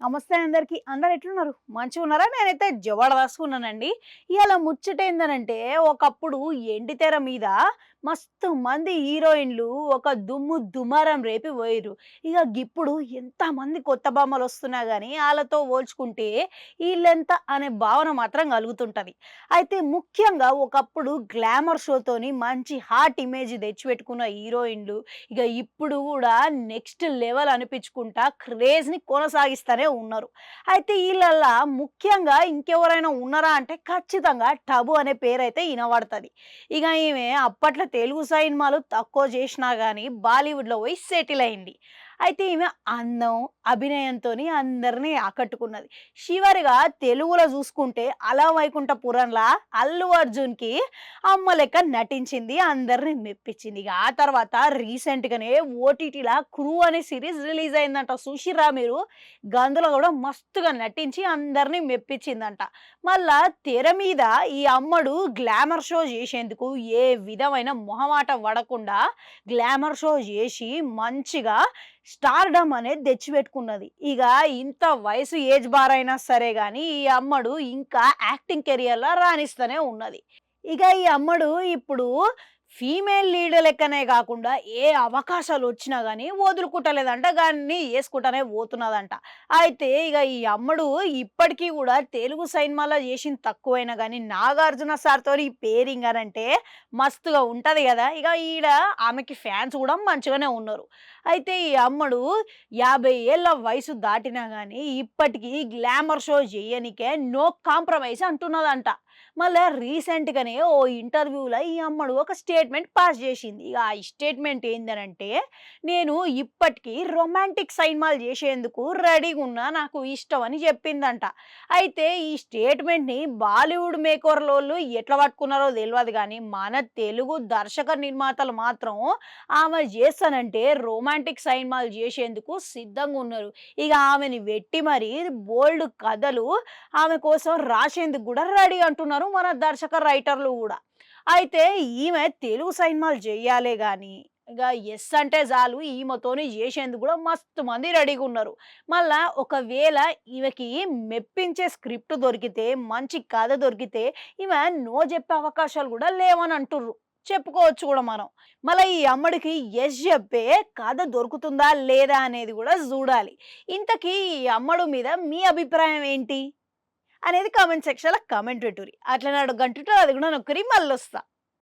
నమస్తే అందరికి. అందరు ఎట్లున్నారు? మంచిగున్నారా? నేనైతే జబర్దస్త్‌గున్నానండి. ఇయాల ముచ్చటేందనంటే, ఒకప్పుడు ఎండితెర మీద మస్తు మంది హీరోయిన్‌లు ఒక దుమ్ము దుమారం రేపి పోయిర్రు. ఇగ గిప్పుడు ఎంతమంది కొత్త భామలొస్తున్నా గానీ, ఆళ్ళతో పోల్చుకుంటే ఈళ్ళెంత అనే భావన మాత్రం కలుగుతుంటది. అయితే ముఖ్యంగా ఒకప్పుడు గ్లామర్ షోతోని మంచి హాట్ ఇమేజ్ తెచ్చిపెట్టుకున్న హీరోయిన్‌లు ఇక ఇప్పుడు గూడా నెక్స్ట్ లెవెల్ అనిపించుకుంటా క్రేజ్‌ని కొనసాగిస్తూనే ఉన్నారు. అయితే ఈళ్ళల్లా ముఖ్యంగా ఇంకెవరైనా ఉన్నారా అంటే ఖచ్చితంగా 'టబు' అనే పేరైతే ఇనబడతది. ఇగ ఈమె అప్పట్లో తెలుగు సినిమాలు తక్కువ చేసినా గానీ బాలీవుడ్‌లో పోయి సెటిల్ అయింది. అయితే ఈమె అందం, అభినయంతోని అందరిని ఆకట్టుకున్నది. చివరిగా తెలుగులో చూసుకుంటే 'అల వైకుంఠపురం'లా అల్లు అర్జున్‌కి అమ్మ లెక్క నటించింది. అందరిని మెప్పించింది. ఇక ఆ తర్వాత రీసెంట్‌గానే ఓటీటీలా 'క్రూ' అనే సీరీస్ రిలీజ్ అయిందంట. చూసిర్రా మీరు? గందులో కూడా మస్తుగా నటించి అందరిని మెప్పించిందంట. మళ్ళా తెర మీద ఈ అమ్మడు గ్లామర్ షో చేసేందుకు ఏ విధమైన మొహమాట పడకుండా గ్లామర్ షో చేసి మంచిగా స్టార్‌డమ్ అనేది తెచ్చిపెట్టుకున్నది. ఇక ఇంత వయసు ఏజ్ బార్ అయినా సరే గాని ఈ అమ్మడు ఇంకా యాక్టింగ్ కెరియర్‌లో రాణిస్తూనే ఉన్నది. ఇక ఈ అమ్మడు ఇప్పుడు ఫీమేల్ లీడ్ లెక్కనే గాకుండా ఏ అవకాశాలొచ్చినా గానీ వదులుకుంటలేదంట. దాన్ని యేసుకుంటానే పోతున్నదంట. అయితే ఇగ ఈ అమ్మడు ఇప్పటికి గూడా తెలుగు సినిమాలో జేసింది తక్కువైనా గానీ 'నాగార్జున' సార్‌తోని ఈ పేరింగ్ అనంటే మస్తుగా ఉంటది గదా! ఇగ ఈడ ఆమెకి ఫ్యాన్స్ గూడా మంచిగానే ఉన్నారు. అయితే ఈ అమ్మడు 50 ఏళ్ల వయసు దాటినా గానీ ఇప్పటికి గ్లామర్ షో జెయ్యనికే నో కాంప్రమైజ్ అంటున్నదంట. మళ్ళా రీసెంట్‌గానే ఓ ఇంటర్వ్యూలో ఈ అమ్మడు ఒక స్టేట్మెంట్ పాస్ చేసింది. ఇక ఆ స్టేట్మెంట్ ఏందనంటే, "నేను ఇప్పటికి రొమాంటిక్ సినిమాలు చేసేందుకు రెడీగున్నా. నాకు ఇష్టం" అని చెప్పిందంట. అయితే ఈ స్టేట్మెంట్‌ని బాలీవుడ్ మేకోర్లోళ్ళు ఎట్లా పట్టుకున్నారో తెలవదు గానీ, మన తెలుగు దర్శక నిర్మాతలు మాత్రం ఆమె చేస్తానంటే రొమాంటిక్ సినిమాలు చేసేందుకు సిద్ధంగున్నారు. ఇక ఆమెని వెట్టి మరి బోలెడు కథలు ఆమె కోసం రాసేందుకు గూడా రెడీ అంటున్నారు మన దర్శక రైటర్లు గూడా. అయితే ఈమె తెలుగు సినిమాలు జెయ్యాలే గానీ, ఇగ యెస్ అంటే చాలు ఈమెతోని జేసేందుకు గూడా మస్తు మంది రెడీగున్నారు. మళ్ళా ఒకవేళ ఈమెకి మెప్పించే స్క్రిప్ట్ దొరికితే, మంచి కథ దొరికితే, ఈమె నో జెప్పే అవకాశాలు గూడా లేవని అంటుర్రు. చెప్పుకోవచ్చు గూడా మనం. మళ్ళా ఈ అమ్మడికి యెస్ జెప్పే కథ దొరుకుతుందా? లేదా? అనేది గూడా జూడాలి. ఇంతకీ ఈ అమ్మడు మీద మీ అభిప్రాయం ఏంటి? అనేది కామెంట్ సెక్షన్‌లో కామెంట్ పెట్టుర్రి. అట్లనే ఆడ గంట ఉంటది అది కూడా నొక్కిరి మళ్ళొస్తా.